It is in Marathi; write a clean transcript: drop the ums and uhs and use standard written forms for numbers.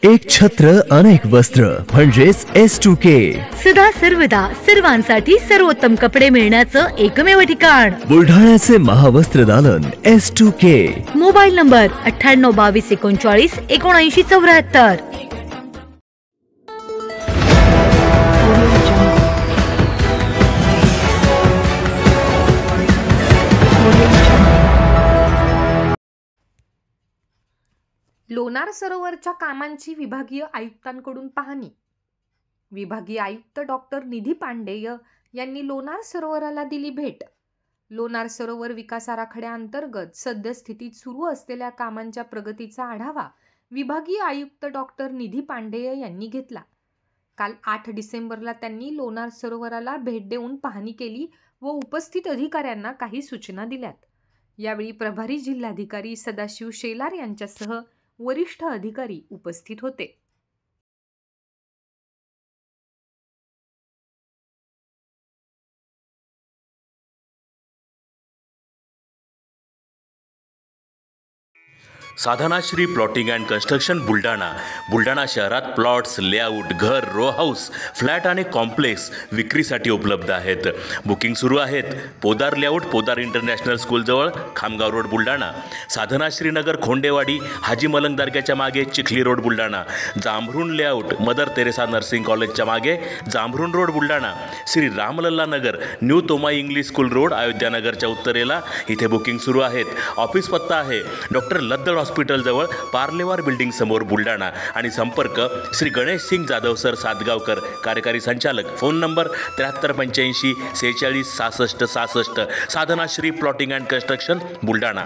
एक छत्र अनेक वस्त्र म्हणजेच S2K। सदा सर्वदा सर्वांसाठी सर्वोत्तम कपडे मिळण्याचं एकमेव ठिकाण बुलढाण्याचे महावस्त्र दालन S2K। Mobile number 9822397974। लोणार सरोवरच्या कामांची विभागीय आयुक्तांकडून पाहणी। विभागीय आयुक्त डॉक्टर निधी पांडेय यांनी लोणार सरोवराला दिली भेट। लोणार सरोवर विकास आराखड्याअंतर्गत सद्यस्थितीत सुरू असलेल्या कामांच्या प्रगतीचा आढावा विभागीय आयुक्त डॉक्टर निधी पांडेय यांनी घेतला। काल 8 डिसेंबरला त्यांनी लोणार सरोवराला भेट देऊन पाहणी केली व उपस्थित अधिकाऱ्यांना काही सूचना दिल्यात। यावेळी प्रभारी जिल्हाधिकारी सदाशिव शेलार यांच्यासह वरिष्ठ अधिकारी उपस्थित होते। Sadhanashri plotting and construction Buldhana शहरात प्लॉट्स, लेआउट, घर, रो हाऊस, फ्लॅट आणि कॉम्प्लेक्स विक्रीसाठी उपलब्ध आहेत। बुकिंग सुरू आहेत। पोदार लेआउट, पोदार इंटरनॅशनल स्कूलजवळ, खामगाव रोड, बुलढाणा। साधनाश्री नगर, खोंडेवाडी, हाजी मलंग दर्ग्याच्या मागे, Chikhli road, Buldhana. Jambhrun layout, mother Teresa nursing कॉलेजच्या मागे, Jambhrun road, Buldhana. Shri Ramlalla Nagar, new Tomai English school road, Ayodhya नगरच्या उत्तरेला, इथे बुकिंग सुरू आहेत। ऑफिस पत्ता आहे डॉक्टर लद्दड हॉस्पिटल जवळ, पार्लेवार बिल्डिंग समोर, बुलढाणा। आणि संपर्क श्री गणेश सिंग जाधव सर सातगावकर, कार्यकारी संचालक। Phone number 7385 46 66 66। Sadhanashri plotting and construction, Buldhana.